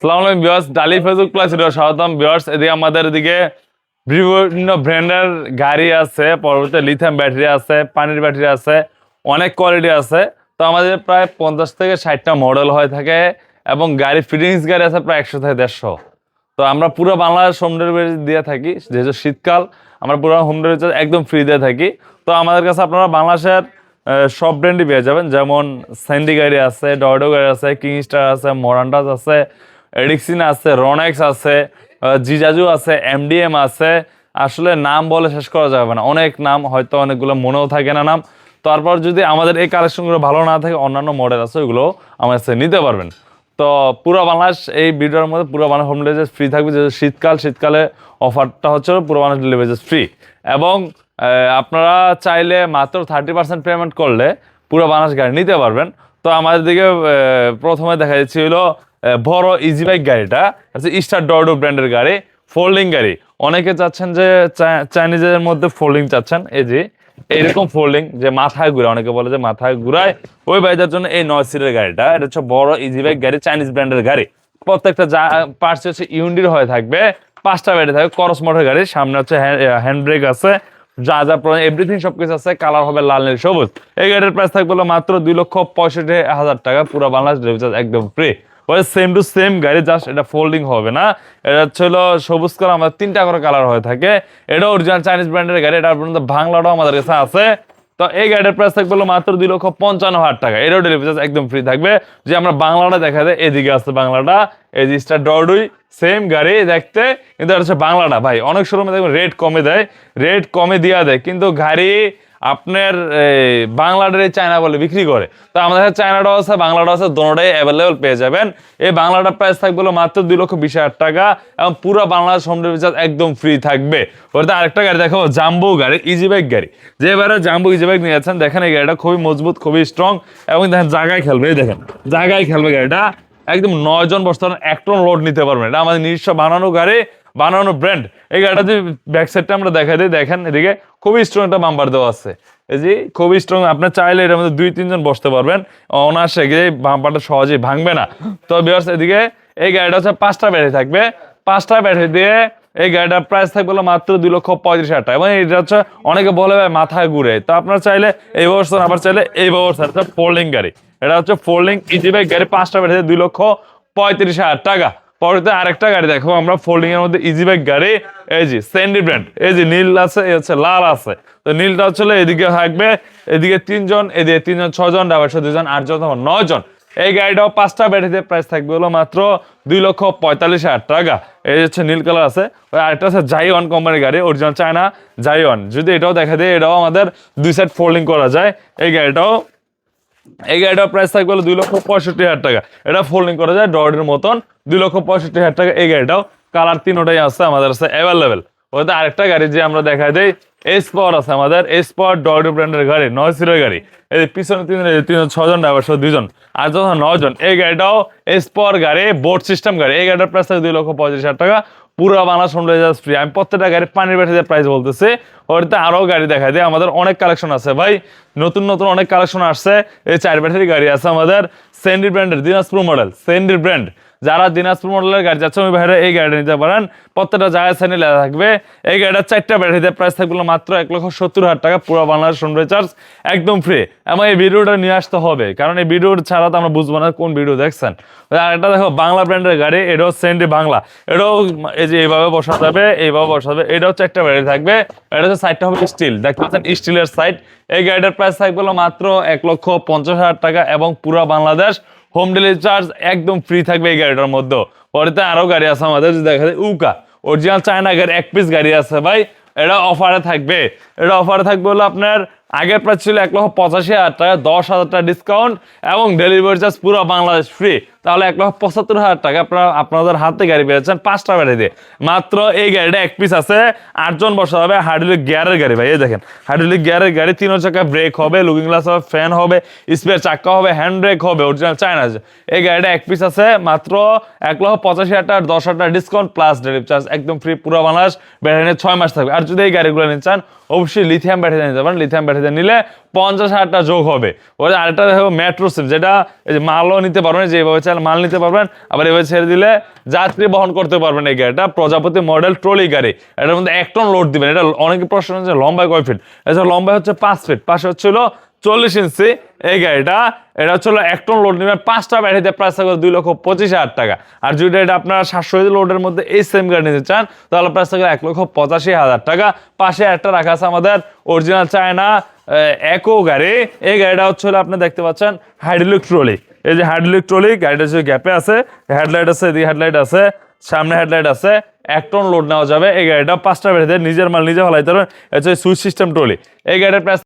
আসসালামু আলাইকুম ভিউয়ার্স, ডালি ফেসবুক প্লাস স্বাগতম ভিউয়ার্স। এদিকে আমাদের এদিকে বিভিন্ন ব্র্যান্ডের গাড়ি আছে, পরবর্তী লিথিয়াম ব্যাটারি আছে, পানির ব্যাটারি আছে, অনেক কোয়ালিটি আছে। তো আমাদের প্রায় 50 থেকে 60টা মডেল হয়ে থাকে এবং গাড়ি ফিটিংস গাড়ি আছে প্রায় 100 থেকে 150। তো আমরা পুরো বাংলাদেশ হোম ডেলিভারি দিয়ে থাকি, যেহেতু শীতকাল আমরা পুরো হোম ডেলিভারি একদম ফ্রি দিয়ে থাকি। তো আমাদের কাছে আপনারা বাংলাদেশের সব ব্র্যান্ডই পেয়ে যাবেন, যেমন স্যান্ডি গাড়ি আছে, ডয়ডো গাড়ি আছে, কিংস্টার আছে, মোরান্ডাস আছে, এডিক্সিন আছে, রনেক্স আছে, জিজাজু আছে, এমডিএম আছে। আসলে নাম বলে শেষ করা যাবে না, অনেক নাম, হয়তো অনেকগুলো মনেও থাকে না নাম। তারপর যদি আমাদের এই কালেকশনগুলো ভালো না থাকে, অন্যান্য মডেল আছে, ওইগুলো আমার কাছে নিতে পারবেন। তো পুরো বাংলাদেশ এই ভিডিওর মধ্যে পুরো বাংলাদেশ হোম ডেলিভারি ফ্রি থাকবে, যেহেতু শীতকালে অফারটা হচ্ছে পুরো বাংলাদেশ ডেলিভারি ফ্রি। এবং আপনারা চাইলে মাত্র 30% পেমেন্ট করলে পুরো বাংলাদেশ গাড়ি নিতে পারবেন। তো আমাদের দিকে প্রথমে দেখা যাচ্ছে হলো বড় ইজি বাইক গাড়িটা হচ্ছে স্টার ডয়ডো ব্র্যান্ডের গাড়ি, ফোল্ডিং গাড়ি। অনেকে চাচ্ছেন যে চাইনিজের মধ্যে ফোল্ডিং চাচ্ছেন, এই যে এইরকম ফোল্ডিং, যে মাথায় ঘুরায়, অনেকে বলে যে মাথায় ঘুরায়, ওই বাইদের জন্য এই 9 সিটের গাড়িটা। এটা হচ্ছে বড় ইজি বাইক গাড়ি, চাইনিজ ব্র্যান্ডের গাড়ি। প্রত্যেকটা পার্টস হচ্ছে ইউন্ডির হয়ে থাকবে, 5টা ব্যাটারি থাকবে, করস মোটর গাড়ি। সামনে হচ্ছে হ্যান্ড ব্রেক আছে, যা যা এভরিথিং সবকিছু আছে। কালার হবে লাল নীল সবুজ। এই গাড়ির প্রাইস থাকবে মাত্র 2,65,000 টাকা, পুরো বাংলাদেশ ডেলিভারি একদম ফ্রি। ওই সেম টু সেম গাড়ি, জাস্ট এটা ফোল্ডিং হবে না। এটা হচ্ছে সবুজ কালার, আমাদের 3টা করে কালার হয়ে থাকে। এটা অরিজিনাল চাইনিজ ব্র্যান্ডের গাড়ি, এটা পর্যন্ত বাংলাটাও আমাদের কাছে আছে। তো এই গাড়ির প্রাইস থাকবে মাত্র 2,55,000 টাকা। এটাও ডেলিভারি একদম ফ্রি থাকবে। যে আমরা বাংলাটা দেখা যায়, এদিকে আছে বাংলাটা, এই যে স্টার ডয়ডোই সেম গাড়ি দেখতে, কিন্তু এটা হচ্ছে বাংলাটা। ভাই অনেক শোরুমে দেখবেন রেট কমে দেয়, রেট কমে দেওয়া দেয়, কিন্তু গাড়ি আপনার বাংলাটার চায়না বলে বিক্রি করে। তো আমাদের কাছে চায়নাটাও আছে, বাংলাটাও আছে, দোনোটাই অ্যাভেলেবেল পেয়ে যাবেন। এই বাংলাটার প্রাইস থাকবে মাত্র 2,20,000 টাকা এবং পুরো বাংলাদেশ হোম ডেলিভারি একদম ফ্রি থাকবে। ওটাতে আরেকটা গাড়ি দেখাবো, জাম্বো গাড়ি, ইজি বাইক গাড়ি। যে এবারে জাম্বো ইজি বাইক নিয়ে যাচ্ছেন, দেখেন এই গাড়িটা খুবই মজবুত, খুবই স্ট্রং এবং দেখেন জায়গায় খেলবে। এই দেখেন জায়গায় খেলবে গাড়িটা, একদম 9 জন বসতে পারেন, 1 টন লোড নিতে পারবেন। এটা আমাদের নিজস্ব বানানো গাড়ি, বানানো ব্র্যান্ড। এই গাড়িটা যদি ব্যাক সাইডটা আমরা দেখাই দিই, দেখেন এদিকে খুবই স্ট্রং একটা বাম্পার দেওয়া আছে। এই যে খুবই স্ট্রং, আপনার চাইলে এটার মধ্যে 2-3 জন বসতে পারবেন অনায়াসে, বাম্পারটা সহজেই ভাঙবে না। তো ভিউয়ার্স, এদিকে এই গাড়িটা হচ্ছে 5টা ব্যাটারি থাকবে, 5টা ব্যাটারি দিয়ে এই গাড়িটার প্রাইস থাকবে মাত্র 2,35,000 টাকা। এবং এটা হচ্ছে অনেকে বলে ভাই মাথায় ঘুরে, তো আপনারা চাইলে এই ব্যবস্থা, আবার চাইলে এই ব্যবস্থা। এটা ফোল্ডিং গাড়ি, এটা হচ্ছে ফোল্ডিং ইজি বাইক গাড়ি, 5টা ব্যাটারি 2,35,000 টাকা। পরে আরেকটা গাড়ি দেখো আমরা, ফোল্ডিং এর মধ্যে ইজি বাইক গাড়ি, এই যে স্যান্ডি ব্র্যান্ড, এই যে নীল আছে, এই হচ্ছে লাল আছে। তো নীলটা হচ্ছে এদিকে থাকবে, এদিকে 3 জন, এদিকে 3 জন 6 জন, ডাবল 2 জন 8 জন, 9 জন। এই গাড়িটাও 5টা ব্যাটারিতে প্রাইস থাকবে মাত্র 2,45,000 টাকা। এই হচ্ছে নীল কালার আছে। ওই আরেকটা আছে জাইওয়ান কোম্পানির গাড়ি, অরিজিনাল চায়না জাইওয়ান। যদি এটাও দেখা দেয়, এটাও আমাদের 2 সাইড ফোল্ডিং করা যায়। এই গাড়িটার প্রাইস থাকবে 2,65,000 টাকা। এটা ফোল্ডিং করা যায় ডয়ের মতন, 2,65,000 টাকা। এই গাড়িটাও কালার 3টাই আছে আমাদের কাছে অ্যাভেলেবেল। ওইটা আরেকটা গাড়ি যে আমরা দেখাই দেই, এস পাওয়ার আছে আমাদের, এস পাওয়ার ডয়ের ব্র্যান্ডের গাড়ি, 9 সিটের গাড়ি। এই পিছনে 6 জন, ড্রাইভার 2 জন, আর যখন 9 জন। এই গাড়িটাও এস পাওয়ার গাড়ি, বোর্ড সিস্টেম গাড়ি। এই গাড়িটার প্রাইস থাকবে 2,35,000 টাকা, পুরো বাংলাদেশ হোম ডেলিভারি ফ্রি। আমি প্রত্যেকটা গাড়ি পানির ব্যাটারিতে প্রাইস বলতেছি। ওইটাতে আরো গাড়ি দেখাই দিই, আমাদের অনেক কালেকশন আছে ভাই, নতুন নতুন অনেক কালেকশন আসছে। এই 4 ব্যাটারি গাড়ি আছে আমাদের, স্যান্ডি ব্র্যান্ডের, দিনাজপুর মডেল, স্যান্ডি ব্র্যান্ড। যারা দিনাজপুর মডেলের গাড়ি যাচ্ছে, ওই বাইরে এই গাড়িটা নিতে পারেন। প্রত্যেকটা জায়গায় স্যান্ডি লেখা থাকবে। এই গাড়িটার 4টা ব্যাটারিতে প্রাইস থাকবে মাত্র 1,70,000 টাকা, পুরো বাংলাদেশ হোম রিচার্জ একদম ফ্রি। এবং এই ভিডিওটা নিয়ে আসতে হবে, কারণ এই ভিডিও ছাড়া তো আমরা বুঝবো না কোন ভিডিও দেখছেন। আর এটা দেখো বাংলা ব্র্যান্ডের গাড়ি, এটাও স্যান্ডি বাংলা। এটাও এই যে এইভাবে বসা যাবে, এইভাবে বসা যাবে। এটাও 4টা ব্যাটারি থাকবে। এটা হচ্ছে সাইডটা হবে স্টিল, দেখতে পাচ্ছেন স্টিলের সাইড। এই গাড়িটার প্রাইস থাকবে মাত্র 1,50,000 টাকা এবং পুরো বাংলাদেশ হোম ডেলিভারি চার্জ একদম ফ্রি থাকবে এই গাড়িটার মধ্যে। পরেতে আরো গাড়ি আছে আমাদের, দেখা যায় উকা, অরিজিনাল চায়না গাড়ি, 1 পিস গাড়ি আছে ভাই। এটা অফারে থাকবে, এটা অফারে থাকবে আপনার আগের প্রাইস ছিল 1,85,000 টাকা, 10,000 টাকা ডিসকাউন্ট এবং ডেলিভারি চার্জ পুরো বাংলাদেশ ফ্রি। তাহলে 1,75,000 টাকা আপনাদের হাতে গাড়ি পেয়েছেন 5টা গাড়ি দিয়ে। মাত্র এই গাড়িটা 1 পিস আছে, 8 জন বসা হবে, হাইড্রোলিক গিয়ারের গাড়ি ভাই। এই দেখেন হাইড্রোলিক গিয়ারের গাড়ি, 3 চাকা, ব্রেক হবে, লুকিং গ্লাস হবে, ফ্যান হবে, স্পেয়ার চাকা হবে, হ্যান্ড ব্রেক হবে, অরিজিনাল চায়না। এই গাড়িটা 1 পিস আছে, মাত্র 1,85,000 টাকা, 10,000 টাকা ডিসকাউন্ট প্লাস ডেলিভারি চার্জ একদম ফ্রি, পুরো বাংলাদেশ। ব্যাটারি 6 মাস থাকবে। আর যদি এই গাড়িগুলো নিতে চান, অবশ্যই লিথিয়াম ব্যাটারি নিতে পারেন। লিথিয়াম ব্যাটারি নিলে 50,000 যোগ হবে। ওই আরেকটা দেখো মেট্রো সিপ, যেটা এই যে মালও নিতে পারবেন, যে এইভাবে চাইলে মাল নিতে পারবেন, আবার এভাবে ছেড়ে দিলে যাত্রী বহন করতে পারবেন। এই গাড়িটা প্রজাপতি মডেল ট্রলি গাড়ি, এটার মধ্যে 1 টন লোড দিবেন। এটা অনেকে প্রশ্ন হচ্ছে লম্বায় কয় ফিট, এটা লম্বায় হচ্ছে 5 ফিট, পাশে হচ্ছিল 40 ইঞ্চি। এই গাড়িটা এটা হচ্ছিল 1 টন লোড নেবেন, 5টা ব্যাটারিতে প্রাইস থাকবে 2,25,000 টাকা। আর যদি এটা আপনারা 700 লোডের মধ্যে এই সেম গাড়ি নিতে চান তাহলে প্রাইস থাকবে 1,85,000 টাকা। পাশে একটা রাখা আছে আমাদের অরিজিনাল চায়না একো গাড়ি। এই গাড়িটা হচ্ছে আপনি দেখতে পাচ্ছেন হাইড্রোলিক ট্রলি। এই যে হাইড্রোলিক ট্রলি, গাড়িটা যে গ্যাপে আছে, হেডলাইট আছে, এদিকে হেডলাইট আছে, সামনে হেডলাইট আছে, 1 টন লোড নেওয়া যাবে। এই গাড়িটা 5টা ব্যাটারিতে নিজের মাল নিজে ফেলাইতে পারবেন। এটা হচ্ছে সুইচ সিস্টেম ট্রলি। এই গাড়িটার প্রাইস